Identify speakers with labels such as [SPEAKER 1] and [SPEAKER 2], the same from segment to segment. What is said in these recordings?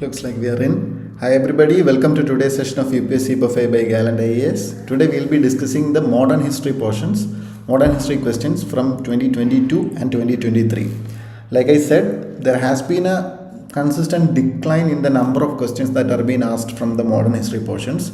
[SPEAKER 1] Looks like we are in. Hi everybody, welcome to today's session of UPSC Buffet by Gallant IAS. Today we will be discussing the modern history portions, modern history questions from 2022 and 2023. Like I said, there has been a consistent decline in the number of questions that are being asked from the modern history portions.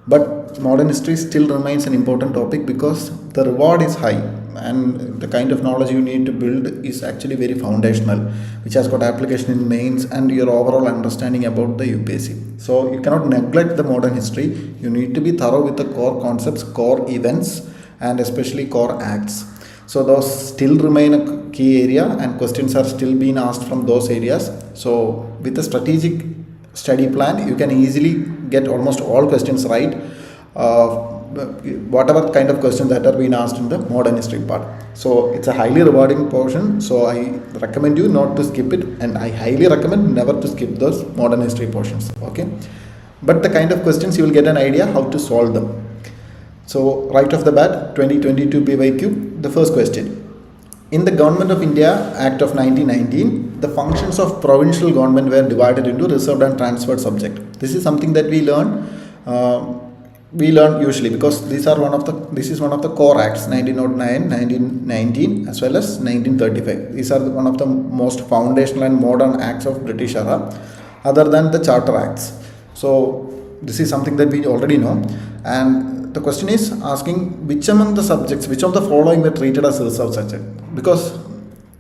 [SPEAKER 1] But modern history still remains an important topic because the reward is high and the kind of knowledge you need to build is actually very foundational, which has got application in mains and your overall understanding about the UPSC. So you cannot neglect the modern history. You need to be thorough with the core concepts, core events, and especially core acts. So those still remain a key area and questions are still being asked from those areas. So with a strategic study plan, you can easily get almost all questions right, whatever kind of questions that are being asked in the modern history part. So it's a highly rewarding portion, so I recommend you not to skip it, and I highly recommend never to skip those modern history portions. Okay, but the kind of questions you will get an idea how to solve them. So right off the bat, 2022 PYQ, the first question. In the Government of India Act of 1919, the functions of provincial government were divided into reserved and transferred subject. This is something that we learn usually because this is one of the core acts, 1909, 1919 as well as 1935. These are one of the most foundational and modern acts of British era other than the charter acts. So this is something that we already know, and the question is asking which among the subjects, which of the following were treated as reserved subject, because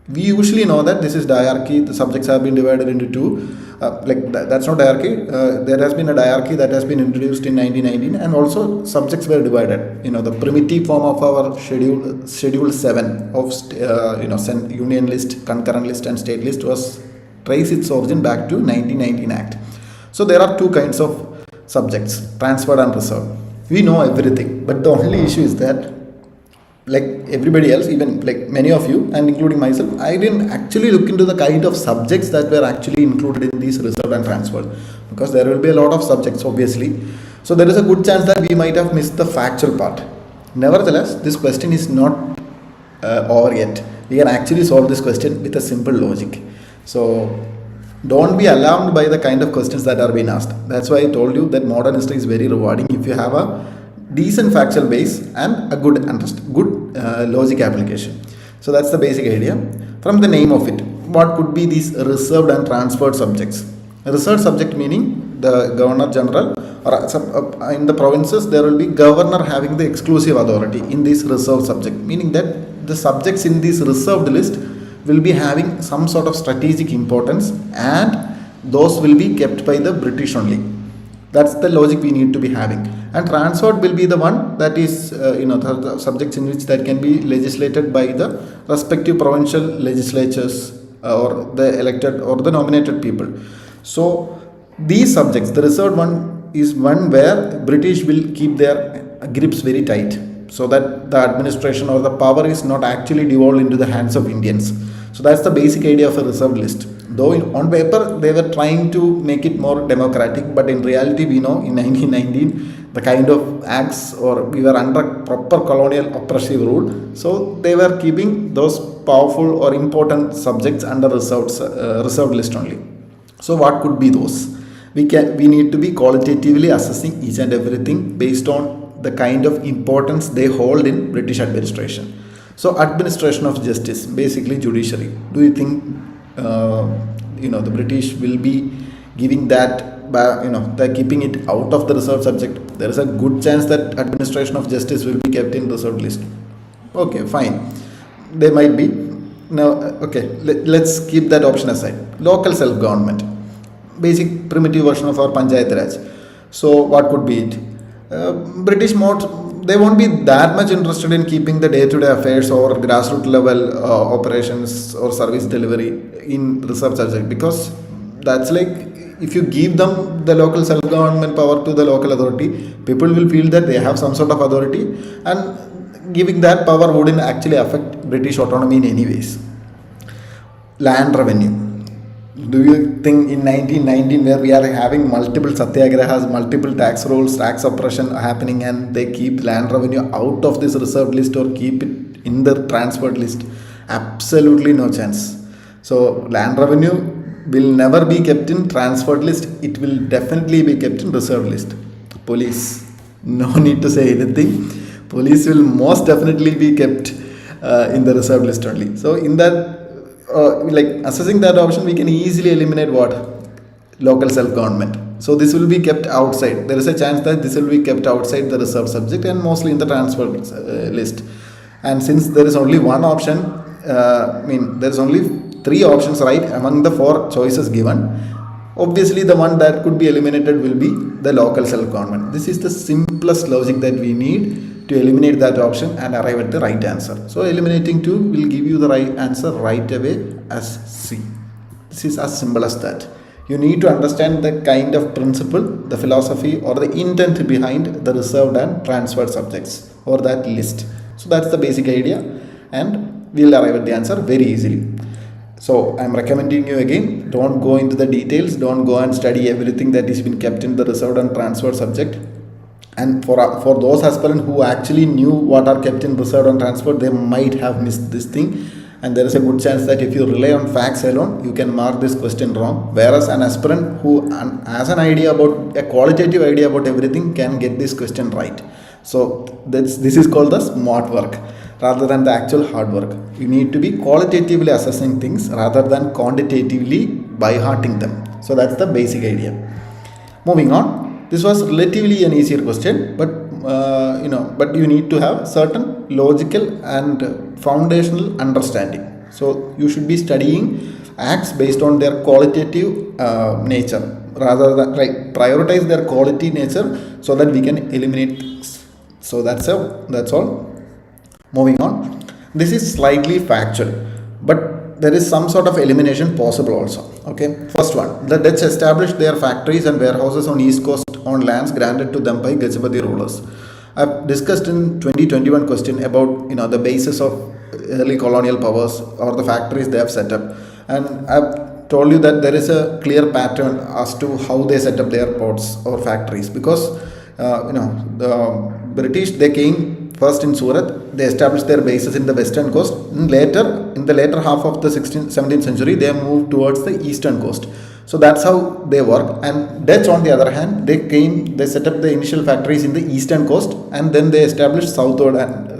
[SPEAKER 1] we usually know that this is diarchy, the subjects have been divided into two. That's not diarchy. There has been a diarchy that has been introduced in 1919, and also subjects were divided. The primitive form of our schedule 7 of union list, concurrent list and state list was trace its origin back to 1919 Act. So there are two kinds of subjects, transferred and reserved. We know everything, but the only issue is that, like everybody else, even like many of you and including myself, I didn't actually look into the kind of subjects that were actually included in these reserved and transferred, because there will be a lot of subjects obviously. So there is a good chance that we might have missed the factual part. Nevertheless, this question is not over yet. We can actually solve this question with a simple logic. So don't be alarmed by the kind of questions that are being asked. That's why I told you that modern history is very rewarding if you have a decent factual base and a good logic application. So that's the basic idea. From the name of it, what could be these reserved and transferred subjects? A reserved subject meaning the governor general, or in the provinces there will be governor having the exclusive authority in this reserved subject, meaning that the subjects in this reserved list will be having some sort of strategic importance, and those will be kept by the British only. That's the logic we need to be having. And transferred will be the one that is the subjects in which that can be legislated by the respective provincial legislatures or the elected or the nominated people. So these subjects, the reserved one is one where British will keep their grips very tight, so that the administration or the power is not actually devolved into the hands of Indians. So that's the basic idea of a reserved list. Though on paper they were trying to make it more democratic, but in reality we know in 1919 the kind of acts, or we were under proper colonial oppressive rule, so they were keeping those powerful or important subjects under reserved list only. So what could be those? We need to be qualitatively assessing each and everything based on the kind of importance they hold in British administration. So administration of justice, basically judiciary. Do you think the British will be giving that, they're keeping it out of the reserved subject? There is a good chance that administration of justice will be kept in reserved list. Okay, fine. They might be. Now, okay, let's keep that option aside. Local self-government, basic primitive version of our Panchayat Raj. So what could be it? British they won't be that much interested in keeping the day-to-day affairs or grassroots level operations or service delivery in reserved subject, because that's like, if you give them the local self-government power to the local authority, people will feel that they have some sort of authority, and giving that power wouldn't actually affect British autonomy in any ways. Land revenue. Do you think in 1919, where we are having multiple satyagrahas, multiple tax rolls, tax oppression happening, and they keep land revenue out of this reserved list or keep it in the transferred list? Absolutely no chance. So land revenue will never be kept in transferred list. It will definitely be kept in reserved list. Police, no need to say anything. Police will most definitely be kept in the reserved list only. So in that, like assessing that option, we can easily eliminate what? Local self-government. So this will be kept outside. There is a chance that this will be kept outside the reserved subject and mostly in the transfer list. And since there is only one option, there is only 3 options right among the 4 choices given. Obviously, the one that could be eliminated will be the local self-government. This is the simplest logic that we need to eliminate that option and arrive at the right answer. So eliminating 2 will give you the right answer right away as C. This is as simple as that. You need to understand the kind of principle, the philosophy or the intent behind the reserved and transferred subjects or that list. So that's the basic idea and we'll arrive at the answer very easily. So I'm recommending you again, don't go into the details, don't go and study everything that is been kept in the reserved and transferred subject. And for those aspirants who actually knew what are kept in reserved and transferred, they might have missed this thing. And there is a good chance that if you rely on facts alone, you can mark this question wrong. Whereas an aspirant who has an idea about, a qualitative idea about everything can get this question right. So this is called the smart work rather than the actual hard work. You need to be qualitatively assessing things rather than quantitatively by hearting them. So that's the basic idea. Moving on, this was relatively an easier question, but but you need to have certain logical and foundational understanding. So you should be studying acts based on their qualitative nature rather than prioritize their quality nature so that we can eliminate things. So that's all. Moving on, this is slightly factual, but there is some sort of elimination possible also. Okay, first one, the Dutch established their factories and warehouses on East Coast on lands granted to them by Gajapati rulers. I've discussed in 2021 question about the basis of early colonial powers or the factories they have set up, and I've told you that there is a clear pattern as to how they set up their ports or factories because the British, they came first in Surat, they established their bases in the western coast, and later in the later half of the 17th century they moved towards the eastern coast. So that's how they work. And Dutch on the other hand, they set up the initial factories in the eastern coast and then they established southward and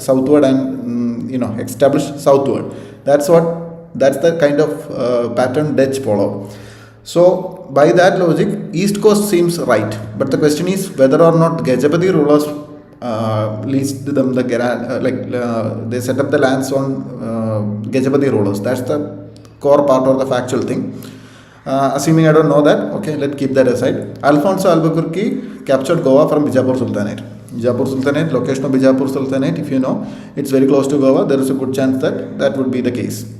[SPEAKER 1] established southward. That's the kind of pattern Dutch follow. So by that logic, east coast seems right, but the question is whether or not Gajapati rulers leased them they set up the lands on Gajapati rulers. That's the core part or the factual thing. Assuming I don't know that, okay, let's keep that aside. Alfonso Albuquerque captured Goa from Bijapur Sultanate. Bijapur Sultanate, location of Bijapur Sultanate, if you know, it's very close to Goa. There is a good chance that would be the case.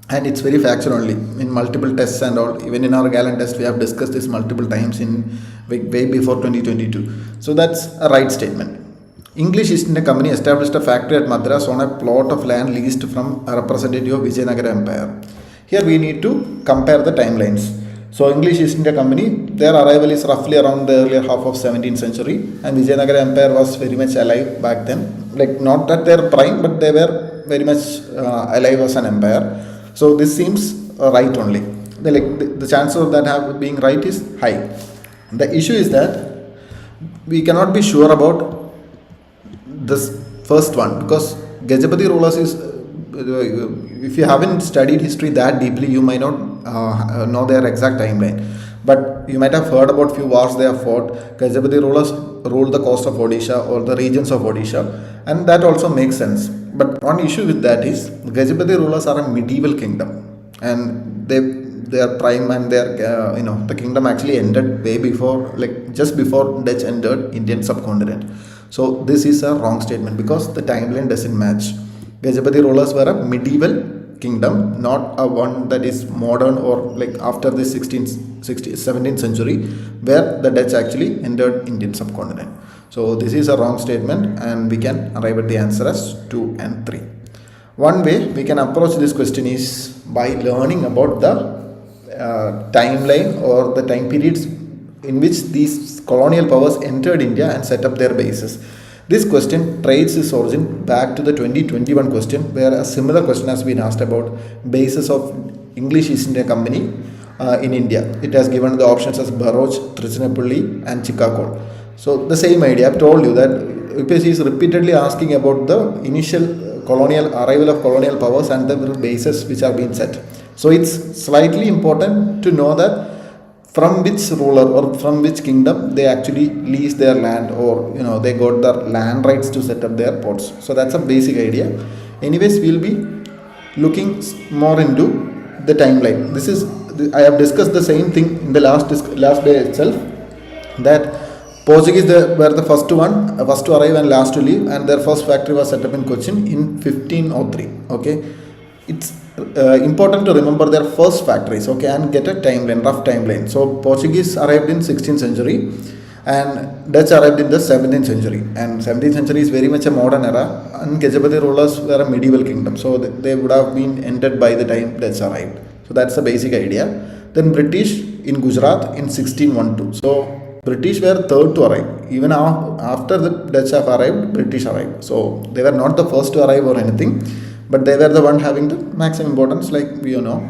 [SPEAKER 1] And it's very factual only in multiple tests and all. Even in our Gallant test, we have discussed this multiple times in way before 2022. So that's a right statement. English East India Company established a factory at Madras on a plot of land leased from a representative of Vijayanagara Empire. Here we need to compare the timelines. So English East India Company, their arrival is roughly around the earlier half of 17th century, and Vijayanagara Empire was very much alive back then. Like not at their prime, but they were very much alive as an empire. So this seems right only. The chance of that being right is high. The issue is that we cannot be sure about this first one because Gajapati rulers is, if you haven't studied history that deeply, you might not know their exact timeline. But you might have heard about few wars they have fought. Gajapati rulers ruled the coast of Odisha or the regions of Odisha, and that also makes sense. But one issue with that is Gajapati rulers are a medieval kingdom, and their prime and their the kingdom actually ended way before, just before Dutch entered Indian subcontinent. So this is a wrong statement because the timeline doesn't match. Gajapati rulers were a medieval kingdom, not a one that is modern or after the 17th century where the Dutch actually entered Indian subcontinent. So this is a wrong statement and we can arrive at the answer as 2 and 3. One way we can approach this question is by learning about the timeline or the time periods in which these colonial powers entered India and set up their bases. This question traces its origin back to the 2021 question where a similar question has been asked about basis of English East India Company in India. It has given the options as Bharuch, Trichinopalli and Chikkakod. So the same idea, I've told you that UPSC is repeatedly asking about the initial arrival of colonial powers and the bases which are being set. So it's slightly important to know that from which ruler or from which kingdom they actually lease their land, or they got the land rights to set up their ports. So that's a basic idea. Anyways, we'll be looking more into the timeline. I have discussed the same thing in the last day itself, that Portuguese were the first to arrive and last to leave, and their first factory was set up in Cochin in 1503. Okay, it's important to remember their first factories, okay, and get a rough timeline. So Portuguese arrived in 16th century and Dutch arrived in the 17th century, and 17th century is very much a modern era, and Gajapati rulers were a medieval kingdom, so they would have been ended by the time Dutch arrived. So that's the basic idea. Then British in Gujarat in 1612. So British were third to arrive. Even after the Dutch have arrived, British arrived. So they were not the first to arrive or anything, but they were the one having the maximum importance, like we know.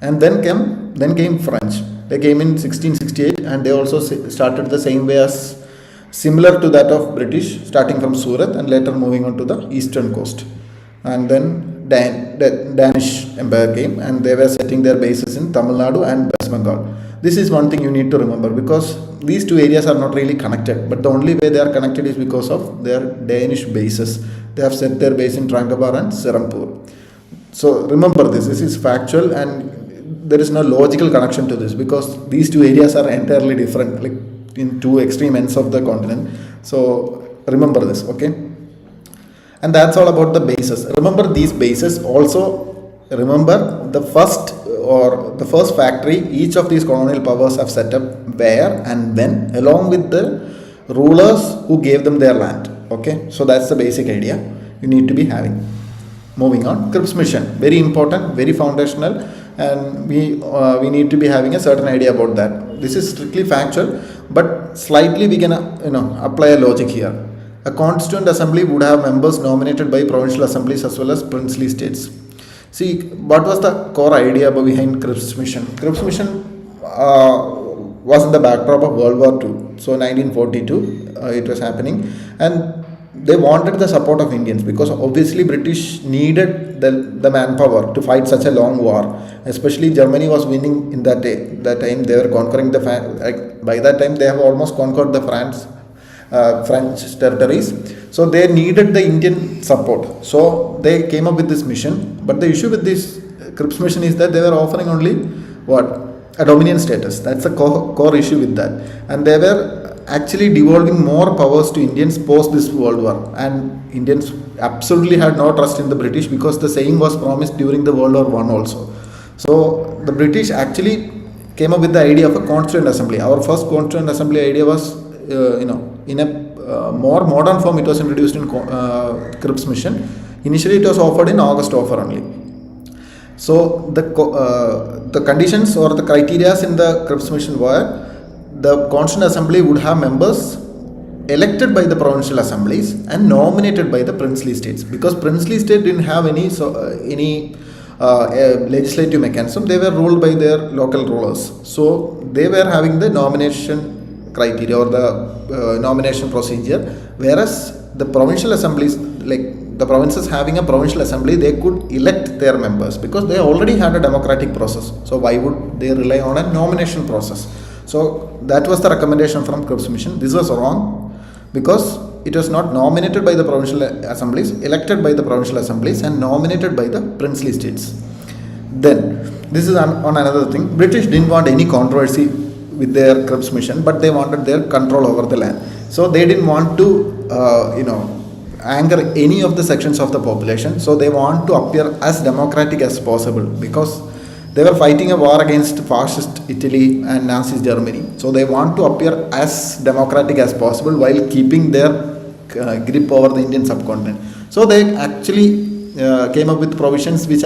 [SPEAKER 1] And then came French. They came in 1668, and they also started the same way as similar to that of British, starting from Surat and later moving on to the eastern coast. And then Danish Empire came, and they were setting their bases in Tamil Nadu and West Bengal. This is one thing you need to remember, because these two areas are not really connected, but the only way they are connected is because of their Danish bases. They have set their base in Tranquebar and Serampur. So remember this is factual, and there is no logical connection to this, because these two areas are entirely different, like in two extreme ends of the continent. So remember this, okay? And that's all about the bases. Remember these bases. Also remember the first factory each of these colonial powers have set up where and when, along with the rulers who gave them their land. Okay, so that's the basic idea you need to be having. Moving on, Cripps mission, very important, very foundational, and we need to be having a certain idea about that. This is strictly factual, but slightly we can apply a logic here. A constituent assembly would have members nominated by provincial assemblies as well as princely states. See, what was the core idea behind Cripps mission? Cripps mission was in the backdrop of World War II. So 1942 it was happening, and they wanted the support of Indians, because obviously British needed the manpower to fight such a long war. Especially Germany was winning in that time. They were conquering by that time they have almost conquered the French territories. So they needed the Indian support. So they came up with this mission. But the issue with this Cripps mission is that they were offering only a dominion status. That's the core issue with that. And they were actually devolving more powers to Indians post this World War. And Indians absolutely had no trust in the British, because the same was promised during the World War I also. So the British actually came up with the idea of a constituent assembly. Our first constituent assembly idea was, in a more modern form, it was introduced in Cripps mission. Initially it was offered in August offer only. So the conditions or the criteria in the Cripps mission were the Constituent Assembly would have members elected by the provincial assemblies and nominated by the princely states, because princely state didn't have any legislative mechanism. They were ruled by their local rulers, so they were having the nomination criteria or the nomination procedure, whereas the provincial assemblies, like the provinces having a provincial assembly, they could elect their members because they already had a democratic process. So why would they rely on a nomination process? So that was the recommendation from Cripps mission. This was wrong because it was not nominated by the provincial assemblies, elected by the provincial assemblies and nominated by the princely states. Then this is on another thing. British didn't want any controversy with their Cripps mission, but they wanted their control over the land. So they didn't want to anger any of the sections of the population. So they want to appear as democratic as possible, because they were fighting a war against fascist Italy and Nazi Germany. So they want to appear as democratic as possible while keeping their grip over the Indian subcontinent. So they actually came up with provisions which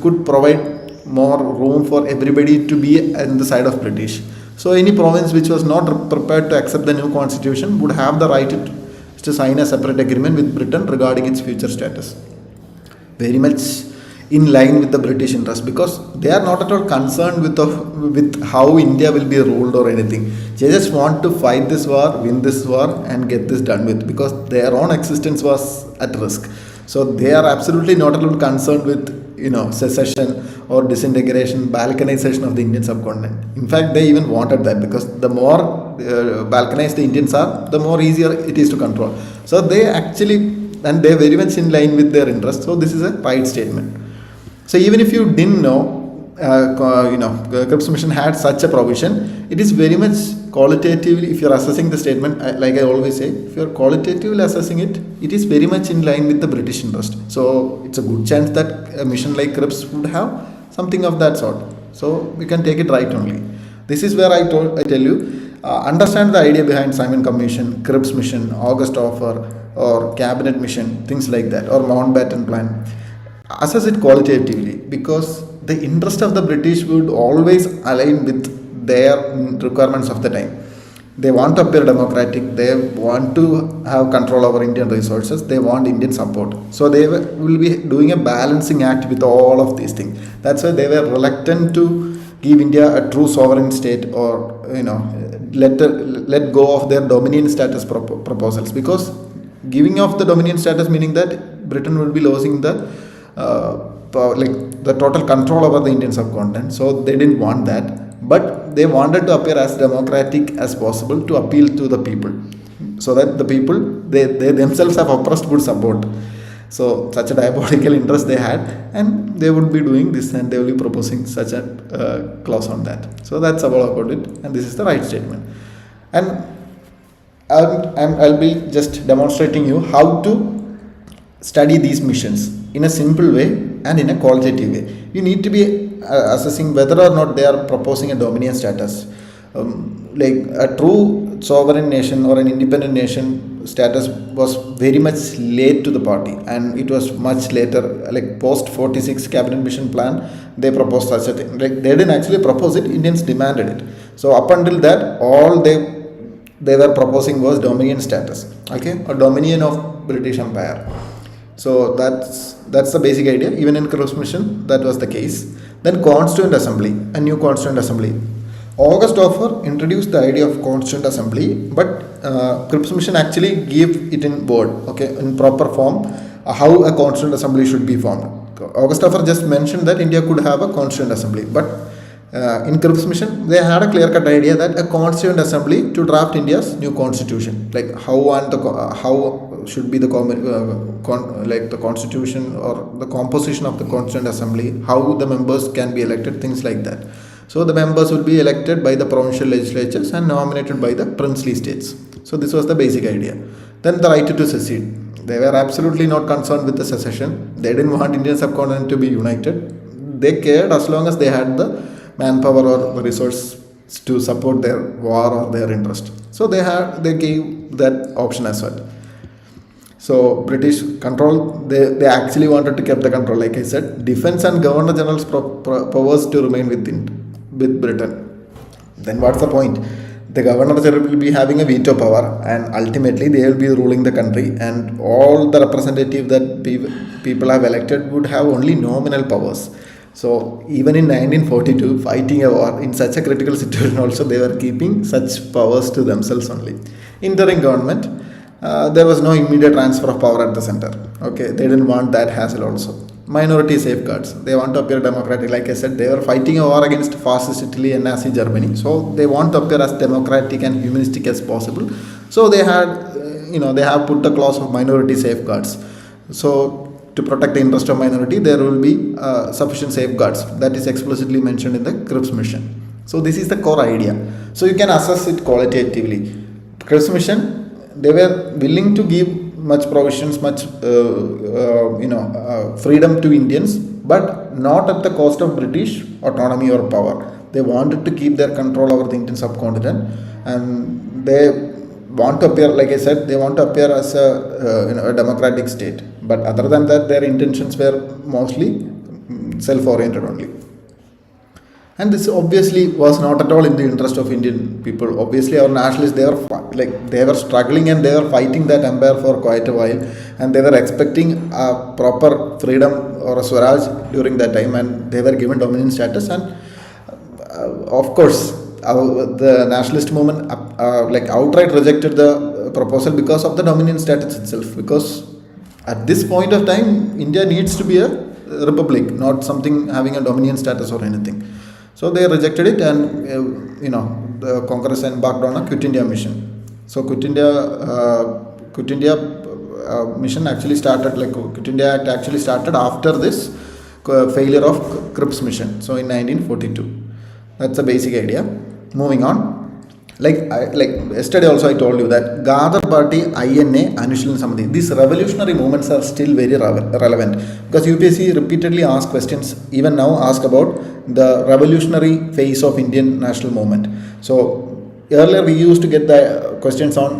[SPEAKER 1] could provide more room for everybody to be on the side of British. So any province which was not prepared to accept the new constitution would have the right to sign a separate agreement with Britain regarding its future status. Very much in line with the British interest, because they are not at all concerned with how India will be ruled or anything. They just want to fight this war, win this war, and get this done with, because their own existence was at risk. So they are absolutely not at all concerned with secession or disintegration, balkanization of the Indian subcontinent. In fact, they even wanted that, because the more balkanized the Indians are, the more easier it is to control. So they actually, and they are very much in line with their interest. So this is a right statement. So even if you didn't know, Cripps Mission had such a provision, it is very much qualitatively, if you are assessing the statement, like I always say, if you are qualitatively assessing it, it is very much in line with the British interest. So it's a good chance that a mission like Cripps would have something of that sort. So we can take it right only. This is where I tell you, understand the idea behind Simon Commission, Cripps Mission, August Offer, or Cabinet Mission, things like that, or Mountbatten Plan. Assess it qualitatively, because the interest of the British would always align with their requirements of the time. They want to appear democratic, they want to have control over Indian resources, they want Indian support. So they will be doing a balancing act with all of these things. That's why they were reluctant to give India a true sovereign state, or let go of their dominion status proposals, because giving off the dominion status meaning that Britain will be losing the total control over the Indian subcontinent. So they didn't want that, but they wanted to appear as democratic as possible to appeal to the people, so that the people they themselves have oppressed would support. So such a diabolical interest they had, and they would be doing this, and they will be proposing such a clause on that. So that's about it, and this is the right statement. And I'll be just demonstrating you how to study these missions in a simple way and in a qualitative way. You need to be assessing whether or not they are proposing a dominion status. Like a true sovereign nation or an independent nation status was very much late to the party, and it was much later, like post 46 cabinet mission plan, they proposed such a thing. Like they didn't actually propose it, Indians demanded it. So up until that, all they were proposing was dominion status, okay, or dominion of British Empire. So that's the basic idea. Even in Cripps Mission, that was the case. Then Constituent Assembly, a new Constituent Assembly. August Offer introduced the idea of Constituent Assembly, but Cripps Mission actually gave it in word, okay, in proper form, how a Constituent Assembly should be formed. August Offer just mentioned that India could have a Constituent Assembly, but in Cripps Mission, they had a clear-cut idea that a Constituent Assembly to draft India's new constitution, like how should be the the constitution or the composition of the Constituent Assembly, how the members can be elected, things like that. So the members will be elected by the provincial legislatures and nominated by the princely states. So this was the basic idea. Then the right to secede. They were absolutely not concerned with the secession. They didn't want Indian subcontinent to be united. They cared as long as they had the manpower or the resource to support their war or their interest. So they gave that option as well. So British control, they actually wanted to keep the control, like I said, defense and Governor General's powers to remain with Britain. Then what's the point? The Governor General will be having a veto power, and ultimately they will be ruling the country, and all the representatives that people have elected would have only nominal powers. So even in 1942, fighting a war in such a critical situation also, they were keeping such powers to themselves only. Interim government, there was no immediate transfer of power at the center. Okay, they didn't want that hassle also. Minority safeguards, they want to appear democratic. Like I said, they were fighting a war against fascist Italy and Nazi Germany. So they want to appear as democratic and humanistic as possible. So they had, they have put a clause of minority safeguards. So to protect the interest of minority, there will be sufficient safeguards. That is explicitly mentioned in the Cripps Mission. So this is the core idea. So you can assess it qualitatively. Cripps Mission, they were willing to give much provisions, much freedom to Indians, but not at the cost of British autonomy or power. They wanted to keep their control over the Indian subcontinent, and they want to appear, like I said, they want to appear as a democratic state. But other than that, their intentions were mostly self-oriented only. And this obviously was not at all in the interest of Indian people. Obviously, our nationalists, they were struggling and they were fighting that empire for quite a while, and they were expecting a proper freedom or a Swaraj during that time, and they were given dominion status. And of course, the nationalist movement outright rejected the proposal because of the dominion status itself. Because at this point of time, India needs to be a republic, not something having a dominion status or anything. So they rejected it, and the Congress embarked on a Quit India mission. So Quit India mission actually started, like Quit India Act actually started after this failure of Cripps mission. So in 1942, that's the basic idea. Moving on. Like yesterday also I told you that Ghadar Party, INA, Anushilan Samadhi, these revolutionary movements are still very relevant, because UPSC repeatedly asks questions, even now ask about the revolutionary phase of Indian national movement. So earlier we used to get the questions on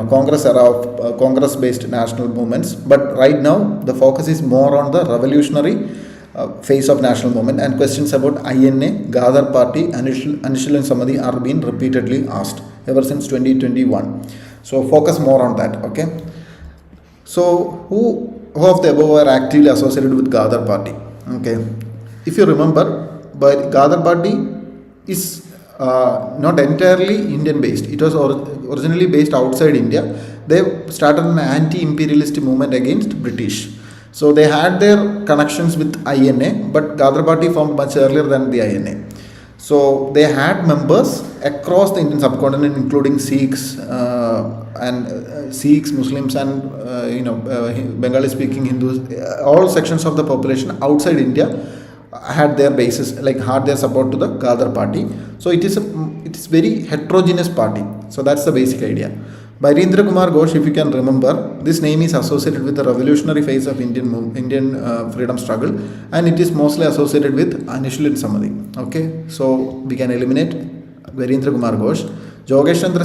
[SPEAKER 1] Congress era of Congress based national movements, but right now the focus is more on the revolutionary phase of national movement, and questions about INA, Ghadar Party, Anushilan Samadhi are being repeatedly asked ever since 2021. So focus more on that. Okay. So who of the above are actively associated with Ghadar Party? Okay. If you remember, but Ghadar Party is not entirely Indian based. It was originally based outside India. They started an anti-imperialist movement against British. So they had their connections with INA, but Ghadar Party formed much earlier than the INA. So they had members across the Indian subcontinent, including Sikhs Sikhs, Muslims, and Bengali-speaking Hindus. All sections of the population outside India had their basis, had their support to the Ghadar Party. So it is very heterogeneous party. So that's the basic idea. Birendra Kumar Ghosh, if you can remember, this name is associated with the revolutionary phase of Indian freedom struggle, and it is mostly associated with Anushilan Samadhi. Okay, so we can eliminate Birendra Kumar Ghosh. Jogesh Chandra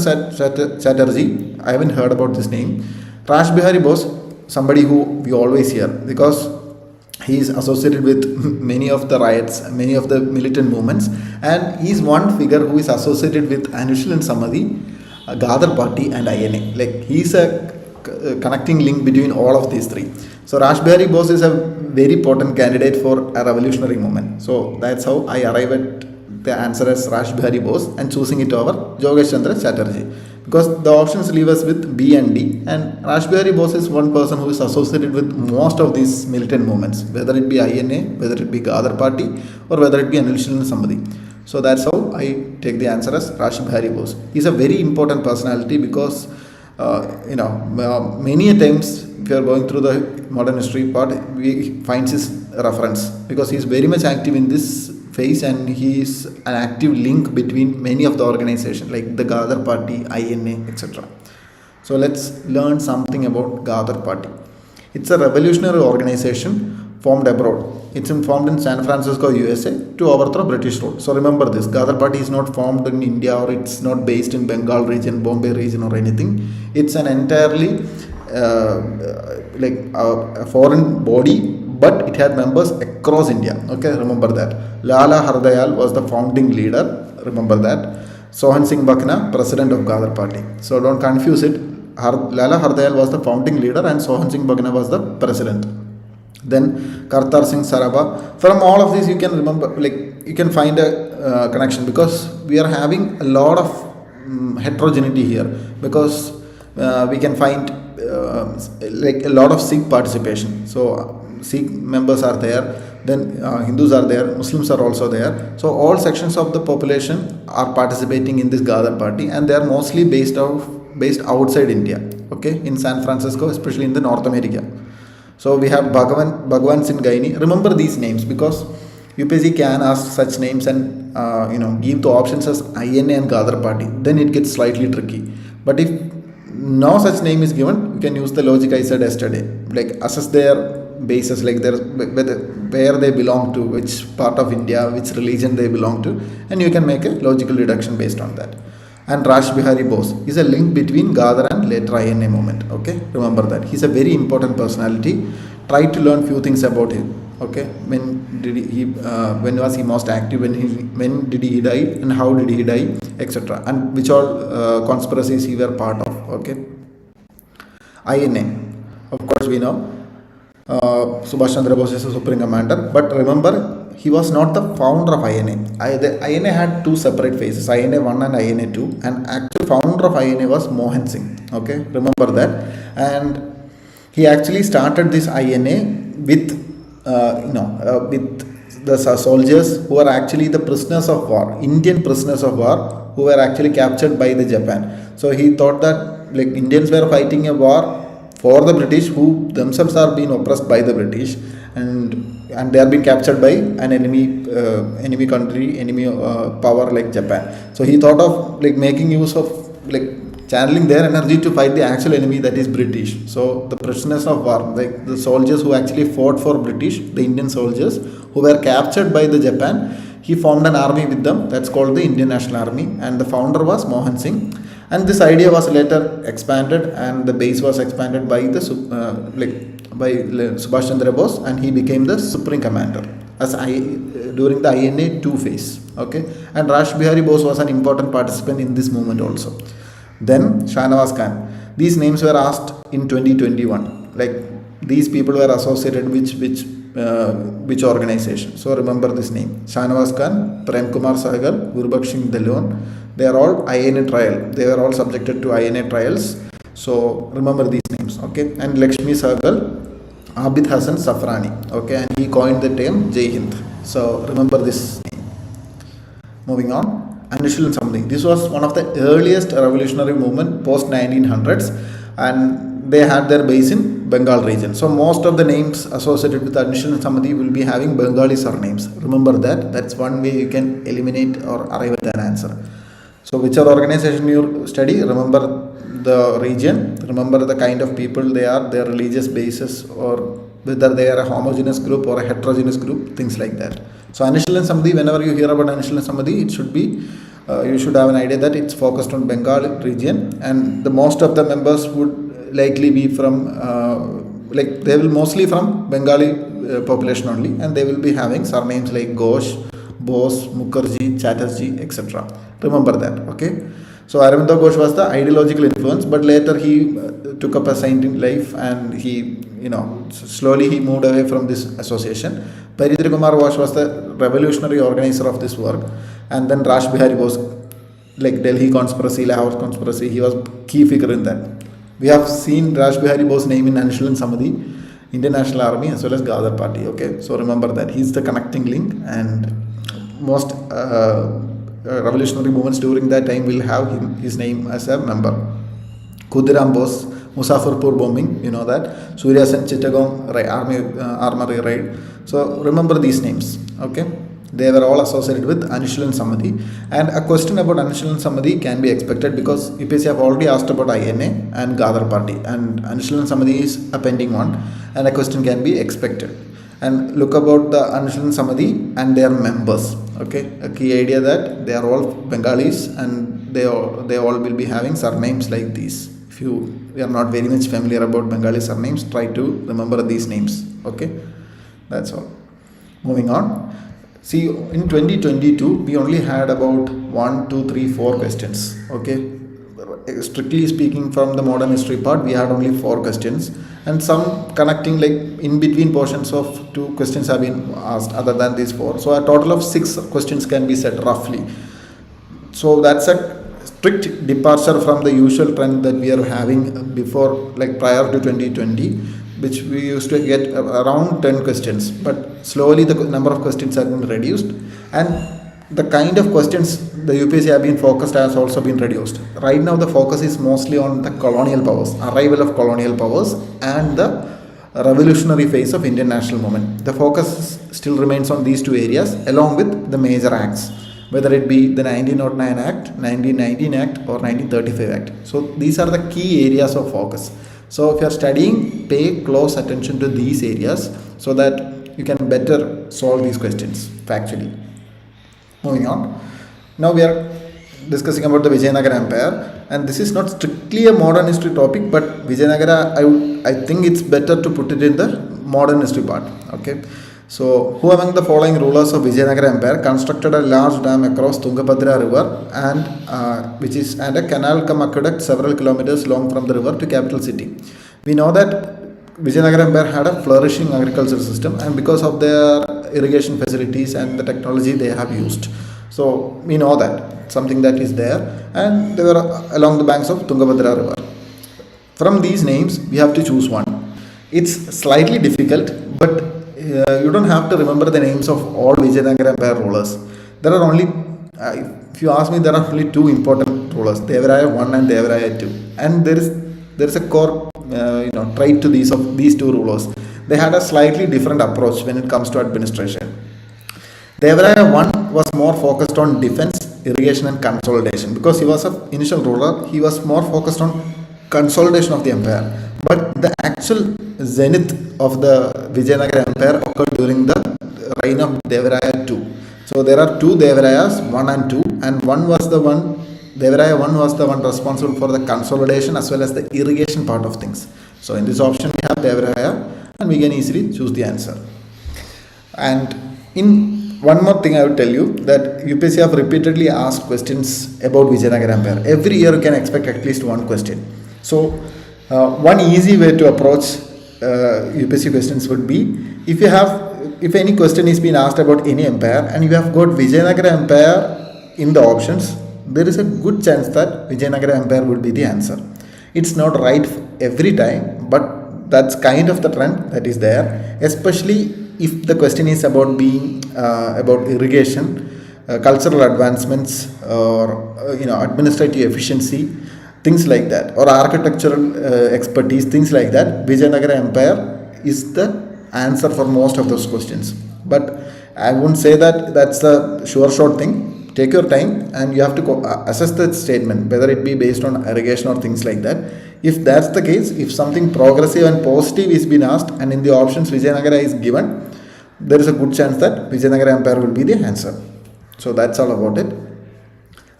[SPEAKER 1] Chatterjee, I haven't heard about this name. Rash Bihari Bose, somebody who we always hear, because he is associated with many of the riots, many of the militant movements, and he is one figure who is associated with Anushilan Samadhi, Ghadar Party, and INA. He is a connecting link between all of these three. So Rash Bihari Bose is a very potent candidate for a revolutionary movement. So that's how I arrive at the answer as Rash Bihari Bose and choosing it over Jogesh Chandra Chatterjee, because the options leave us with B and D, and Rash Bihari Bose is one person who is associated with most of these militant movements, whether it be INA, whether it be Ghadar Party, or whether it be Anushilan Samadhi. So that's how I take the answer as Rash Bihari Bose. He's a very important personality because many times if you are going through the modern history part, we find his reference, because he is very much active in this phase, and he is an active link between many of the organizations like the Ghadar Party, INA, etc. So let's learn something about Ghadar Party. It's a revolutionary organization formed abroad. It's formed in San Francisco, USA, to overthrow British rule. So remember this, Ghadar Party is not formed in India, or it's not based in Bengal region, Bombay region, or anything. It's an entirely a foreign body, but it had members across India. Okay, remember that. Lala Hardayal was the founding leader. Remember that. Sohan Singh Bakna, president of Ghadar Party. So don't confuse it. Lala Hardayal was the founding leader, and Sohan Singh Bakna was the president. Then Kartar Singh Saraba. From all of these, you can remember, you can find a connection, because we are having a lot of heterogeneity here, because we can find a lot of Sikh participation. So Sikh members are there, then Hindus are there, Muslims are also there. So all sections of the population are participating in this Ghadar Party, and they are mostly based outside India. Okay, in San Francisco, especially in the North America. So we have Bhagwan Singh Gaini. Remember these names, because UPSC can ask such names and give the options as INA and Ghadar Party. Then it gets slightly tricky. But if no such name is given, you can use the logic I said yesterday. Assess their basis, where they belong to, which part of India, which religion they belong to, and you can make a logical deduction based on that. And Rash Bihari Bose is a link between Ghadar and later INA movement. Okay, remember that. He's a very important personality. Try to learn few things about him. Okay, when did when was he most active? When did he die, and how did he die, etc. And which all conspiracies he were part of. Okay, INA. Of course, we know Subhash Chandra Bose is the supreme commander, but remember, he was not the founder of INA. The INA had two separate phases, INA 1 and INA 2, and actual founder of INA was Mohan Singh. Okay, remember that. And he actually started this INA with with the soldiers who are actually the prisoners of war, Indian prisoners of war, who were actually captured by the Japan. So he thought that like Indians were fighting a war for the British, who themselves are being oppressed by the British, and they are being captured by an enemy country, enemy power like Japan. So he thought of like making use of like channeling their energy to fight the actual enemy, that is British. So the prisoners of war, like the soldiers who actually fought for British, the Indian soldiers who were captured by the Japan, he formed an army with them. That's called the Indian National Army, and the founder was Mohan Singh. And this idea was later expanded, and the base was expanded by the by Subhash Chandra Bose, and he became the supreme commander during the INA 2 phase. Okay, and Rash Bihari Bose was an important participant in this movement also. Then Shahnawaz Khan. These names were asked in 2021. Like these people were associated with which organization? So remember this name: Shahnawaz Khan, Prem Kumar Sahgal, Gurbaksh Singh Dhillon. They are all INA trial. They were all subjected to INA trials. So remember these names. Okay, and Lakshmi Sahgal, Abid Hassan Safrani. Okay, and he coined the term Jai Hind. So remember this name. Moving on. Anushilan Samiti. This was one of the earliest revolutionary movement post 1900s, and they had their base in Bengal region. So most of the names associated with Anushilan Samiti will be having Bengali surnames. Remember that. That's one way you can eliminate or arrive at an answer. So whichever organization you study, remember the region, remember the kind of people they are, their religious basis, or whether they are a homogeneous group or a heterogeneous group, things like that. So Anushilan Samiti, whenever you hear about Anushilan Samiti, it should be you should have an idea that it's focused on Bengal region, and the most of the members would likely be from they will mostly from Bengali population only, and they will be having surnames like Ghosh, Bose, Mukherjee, Chatterjee, etc. Remember that. Okay. So Aravind Ghosh was the ideological influence, but later he took up a saint in life, and he slowly he moved away from this association. Paridri Kumar Ghosh was the revolutionary organizer of this work, and then Rash Bihari Bose, like Delhi conspiracy, Lahore conspiracy, he was key figure in that. We have seen Rash Bihari Bose's name in Anushilan Samiti, Indian National Army, as well as Ghadar Party. Okay, so remember that he's the connecting link, and most revolutionary movements during that time will have his name as a member. Khudiram Bose, Muzaffarpur bombing, you know that. Surya Sen Chittagong armory raid. So remember these names. Okay, they were all associated with Anushilan Samiti. And a question about Anushilan Samiti can be expected, because UPSC have already asked about INA and Ghadar Party, and Anushilan Samiti is a pending one, and a question can be expected. And look about the Anushilan Samiti and their members. Okay, a key idea that they are all Bengalis, and they all will be having surnames like these. If you are not very much familiar about Bengali surnames, try to remember these names. Okay, that's all. Moving on. See, in 2022 we only had about 1, 2, 3, 4 questions. Okay, strictly speaking, from the modern history part we had only 4 questions, and some connecting like in between portions of 2 questions have been asked other than these 4. So a total of 6 questions can be set roughly. So that's a strict departure from the usual trend that we are having before, like prior to 2020, which we used to get around 10 questions, but slowly the number of questions have been reduced, and the kind of questions the UPSC have been focused has also been reduced. Right now the focus is mostly on the colonial powers, arrival of colonial powers, and the revolutionary phase of Indian national movement. The focus still remains on these 2 areas, along with the major acts, whether it be the 1909 Act, 1919 Act, or 1935 Act. So these are the key areas of focus. So if you are studying, pay close attention to these areas so that you can better solve these questions factually. Moving on. Now we are discussing about the Vijayanagara Empire, and this is not strictly a modern history topic, but Vijayanagara, I think it's better to put it in the modern history part. Okay. So, who among the following rulers of Vijayanagara Empire constructed a large dam across Tungabhadra river and and a canal cum aqueduct several kilometers long from the river to capital city? We know that Vijayanagara Empire had a flourishing agricultural system, and because of their irrigation facilities and the technology they have used. So we know that something that is there, and they were along the banks of Tungabhadra river. From these names, we have to choose one. It's slightly difficult, but you don't have to remember the names of all Vijayanagara Empire rulers. There are only, if you ask me, there are only two important rulers: Devaraya I and Devaraya II. And there is a core, trait to these two rulers. They had a slightly different approach when it comes to administration. Devaraya I was more focused on defense, irrigation, and consolidation. Because he was an initial ruler, he was more focused on consolidation of the empire. But the actual zenith of the Vijayanagara Empire occurred during the reign of Devaraya II. So there are two Devarayas, 1 and 2, and Devaraya I was the one responsible for the consolidation as well as the irrigation part of things. So in this option we have Devaraya, and we can easily choose the answer. And in one more thing I would tell you, that UPSC have repeatedly asked questions about Vijayanagara Empire. Every year you can expect at least one question. So one easy way to approach UPSC questions would be, if any question is being asked about any empire and you have got Vijayanagara Empire in the options, there is a good chance that Vijayanagara Empire would be the answer. It's not right every time, but that's kind of the trend that is there, especially if the question is about about irrigation, cultural advancements, or administrative efficiency, things like that, or architectural expertise, things like that. Vijayanagara Empire is the answer for most of those questions. But I won't say that that's the sure shot thing. Take your time and you have to assess the statement, whether it be based on irrigation or things like that. If that's the case, if something progressive and positive is being asked and in the options Vijayanagara is given, there is a good chance that Vijayanagara Empire will be the answer. So that's all about it.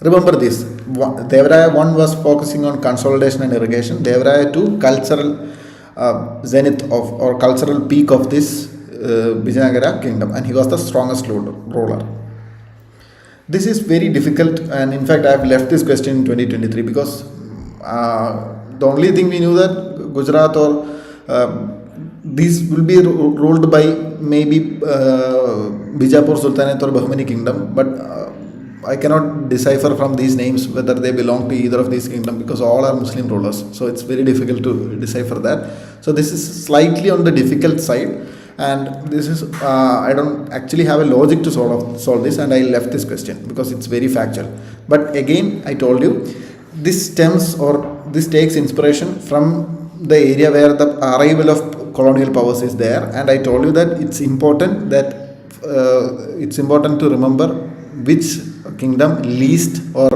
[SPEAKER 1] Remember this, Devaraya I was focusing on consolidation and irrigation. Devaraya II, cultural zenith of or cultural peak of this Vijayanagara kingdom, and he was the strongest ruler. This is very difficult, and in fact I have left this question in 2023 because the only thing we knew that Gujarat or these will be ruled by maybe Bijapur Sultanate or Bahmani kingdom, but I cannot decipher from these names whether they belong to either of these kingdoms, because all are Muslim rulers. So it's very difficult to decipher that. So this is slightly on the difficult side, and this is I don't actually have a logic to solve this, and I left this question because it's very factual. But again, I told you, this takes inspiration from the area where the arrival of colonial powers is there, and I told you that it's important to remember which kingdom least, or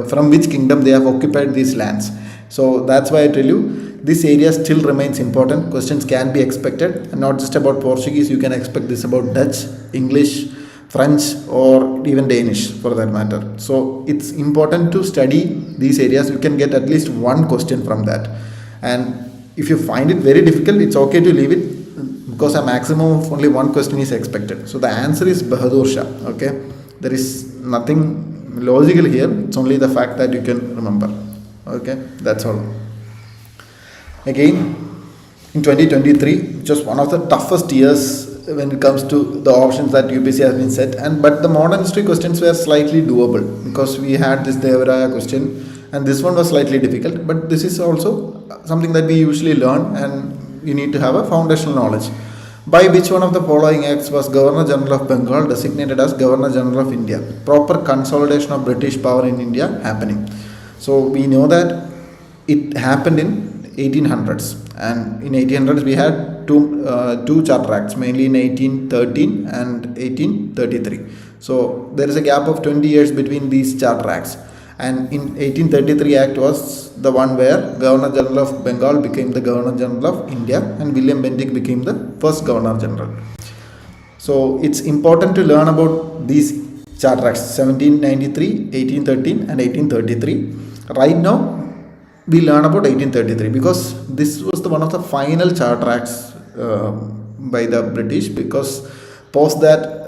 [SPEAKER 1] from which kingdom they have occupied these lands. So that's why I tell you, this area still remains important. Questions can be expected, and not just about Portuguese. You can expect this about Dutch, English, French, or even Danish for that matter. So it's important to study these areas. You can get at least one question from that, and if you find it very difficult, it's okay to leave it, because a maximum of only one question is expected. So the answer is Bahadur Shah. Okay, there is nothing logical here. It's only the fact that you can remember. Okay, that's all. Again, in 2023, which was one of the toughest years when it comes to the options that UPSC has been set, but the modern history questions were slightly doable because we had this Devaraya question, and this one was slightly difficult, but this is also something that we usually learn, and you need to have a foundational knowledge. By which one of the following acts was Governor General of Bengal designated as Governor General of India? Proper consolidation of British power in India happening. So we know that it happened in 1800s, and in 1800s we had two charter acts, mainly in 1813 and 1833. So there is a gap of 20 years between these charter acts, and in 1833 act was the one where Governor General of Bengal became the Governor General of India, and William Bentinck became the first Governor General. So it's important to learn about these charter acts, 1793, 1813 and 1833. Right now we learn about 1833 because this was one of the final charter acts by the British, because post that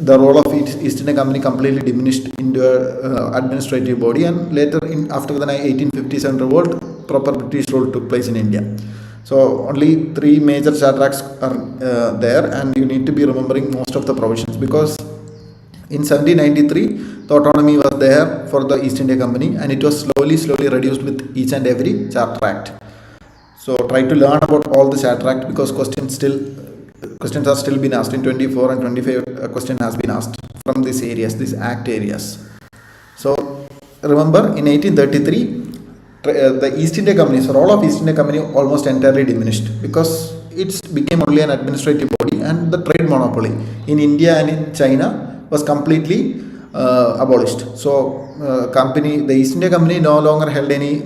[SPEAKER 1] the role of East India Company completely diminished into a administrative body, and later after the 1857 revolt, proper British rule took place in India. So only 3 major charter acts are there, and you need to be remembering most of the provisions, because in 1793 the autonomy was there for the East India Company, and it was slowly reduced with each and every charter act. So try to learn about all the charter act, because questions are still being asked in 24 and 25. A question has been asked from these areas, these act areas. So remember, in 1833 the East India Company, so role of East India Company almost entirely diminished, because it became only an administrative body, and the trade monopoly in India and in China was completely abolished. So the East India Company no longer held any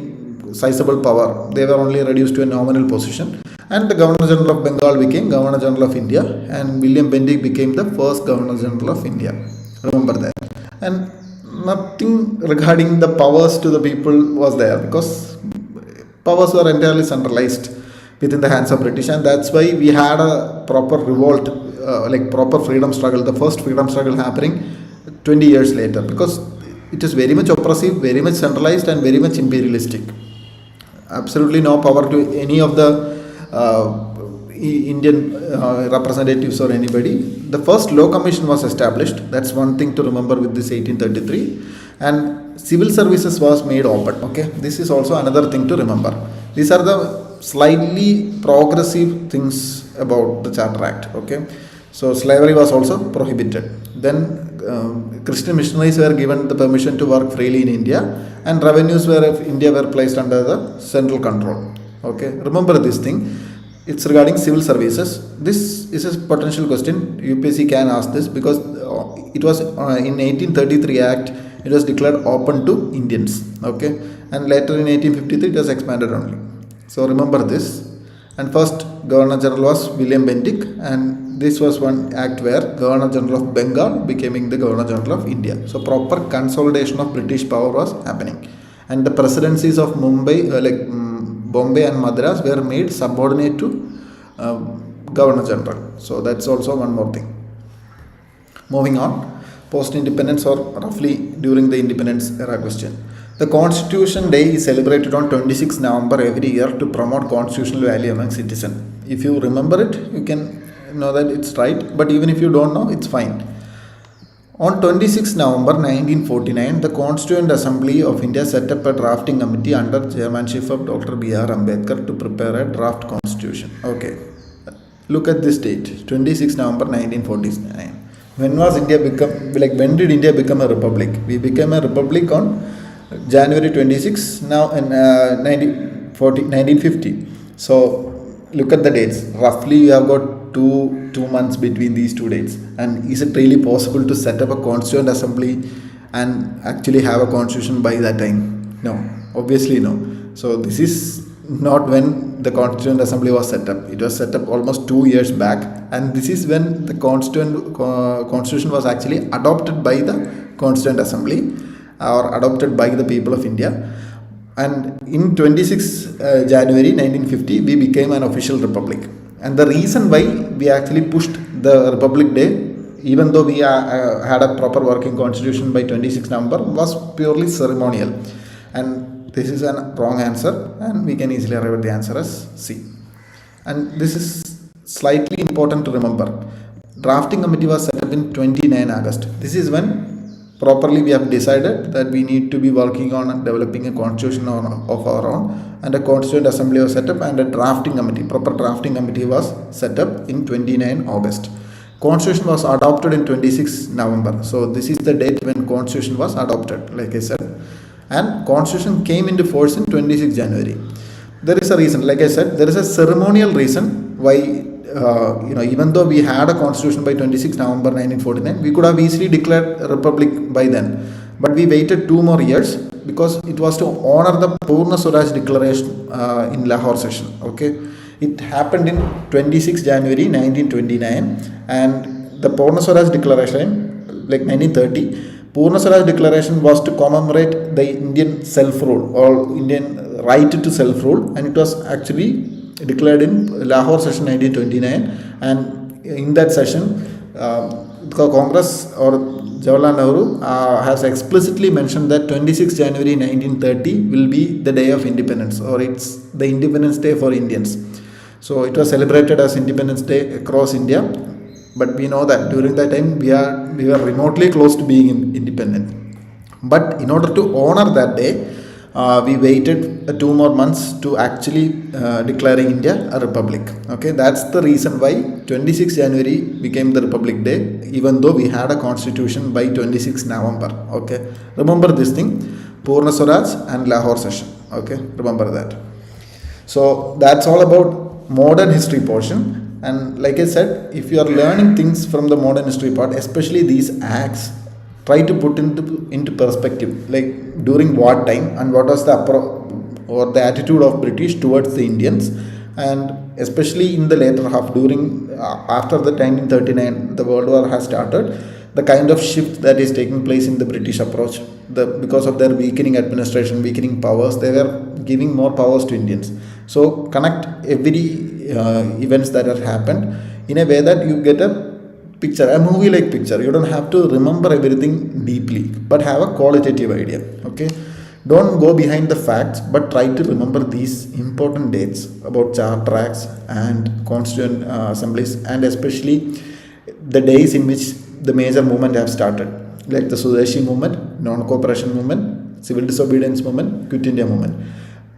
[SPEAKER 1] sizable power. They were only reduced to a nominal position, and the Governor General of Bengal became Governor General of India, and William Bentinck became the first Governor General of India. Remember that. And nothing regarding the powers to the people was there, because powers were entirely centralized within the hands of British, and that's why we had a proper revolt, like proper freedom struggle, the first freedom struggle happening 20 years later, because it is very much oppressive, very much centralized, and very much imperialistic. Absolutely no power to any of the Indian representatives or anybody. The first law commission was established. That's one thing to remember with this 1833. And civil services was made open. Okay, this is also another thing to remember. These are the slightly progressive things about the Charter Act. Okay, so slavery was also prohibited. Then Christian missionaries were given the permission to work freely in India, and revenues of India were placed under the central control. Okay, remember this thing. It's regarding civil services. This is a potential question. UPSC can ask this, because it was in 1833 Act, it was declared open to Indians. Okay, and later in 1853 it was expanded only. So remember this. And first Governor General was William Bentinck, and this was one act where Governor General of Bengal becoming the Governor General of India. So proper consolidation of British power was happening, and the presidencies of Bombay and Madras were made subordinate to Governor General. So that's also one more thing. Moving on, post-independence or roughly during the independence era question. The Constitution Day is celebrated on 26 November every year to promote constitutional value among citizens. If you remember it, you can know that it's right, but even if you don't know, it's fine. On 26 November 1949, the Constituent Assembly of India set up a drafting committee under chairmanship of Dr. B.R. Ambedkar to prepare a draft constitution. Okay, look at this date, 26 November 1949. When when did India become a republic? We became a republic on January 26 now in 1950. So look at the dates. Roughly you have got two months between these two dates. And is it really possible to set up a constituent assembly and actually have a constitution by that time? No, obviously no. So this is not when the Constituent Assembly was set up. It was set up almost 2 years back, and this is when the Constitution was actually adopted by the Constituent Assembly or adopted by the people of India. And in 26 January 1950, we became an official republic. And the reason why we actually pushed the Republic Day, even though we had a proper working constitution by 26 November, was purely ceremonial. And this is a wrong answer, and we can easily arrive at the answer as C. And this is slightly important to remember. Drafting committee was set up in 29 August. This is when properly we have decided that we need to be working on developing a constitution of our own, and a constituent assembly was set up, and a drafting committee, proper drafting committee was set up in 29 August. Constitution was adopted in 26 November. So this is the date when constitution was adopted, like I said. And constitution came into force in 26 January. There is a reason, like I said, there is a ceremonial reason why, even though we had a constitution by 26 November 1949, we could have easily declared a republic by then. But we waited 2 more years because it was to honor the Purna Swaraj declaration in Lahore session. Okay, it happened in 26 January 1929, and the Purna Swaraj declaration, like 1930, Purna Swaraj declaration was to commemorate the Indian self-rule or Indian right to self-rule, and it was actually declared in Lahore session 1929, And in that session, the Congress or Jawaharlal Nehru has explicitly mentioned that 26 January 1930 will be the day of independence, or it's the Independence Day for Indians. So it was celebrated as Independence Day across India, but we know that during that time we were remotely close to being independent. But in order to honor that day, we waited 2 more months to actually declaring India a republic. Okay, that's the reason why 26 January became the Republic Day, even though we had a constitution by 26 November. Okay, remember this thing, Purna Swaraj and Lahore session. Okay, remember that. So that's all about modern history portion. And like I said, if you are learning things from the modern history part, especially these acts, try to put into perspective, like during what time and what was the attitude of British towards the Indians, and especially in the later half, during after the 1939 the World War has started, the kind of shift that is taking place in the British approach, because of their weakening administration, weakening powers, they were giving more powers to Indians. So connect every events that have happened in a way that you get a picture, a movie like picture. You don't have to remember everything deeply, but have a qualitative idea. Okay, don't go behind the facts, but try to remember these important dates about charter acts and constituent assemblies, and especially the days in which the major movement have started, like the Swadeshi movement, non-cooperation movement, civil disobedience movement, Quit India movement.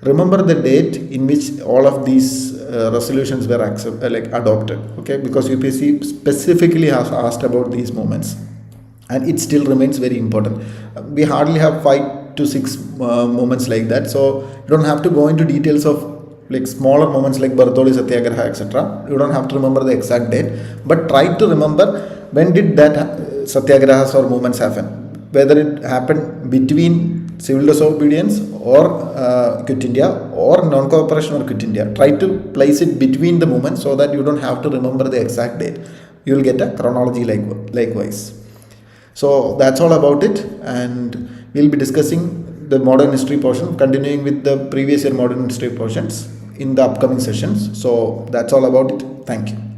[SPEAKER 1] Remember the date in which all of these resolutions were adopted. Okay, because UPSC specifically has asked about these moments, and it still remains very important. We hardly have 5 to 6 moments like that, so you don't have to go into details of like smaller moments like Bartoli Satyagraha, etc. You don't have to remember the exact date, but try to remember when did that satyagrahas or movements happen, whether it happened between civil disobedience or Quit India, or non-cooperation or Quit India. Try to place it between the movements so that you don't have to remember the exact date. You will get a chronology likewise. So that's all about it, and we'll be discussing the modern history portion, continuing with the previous year modern history portions in the upcoming sessions. So that's all about it. Thank you.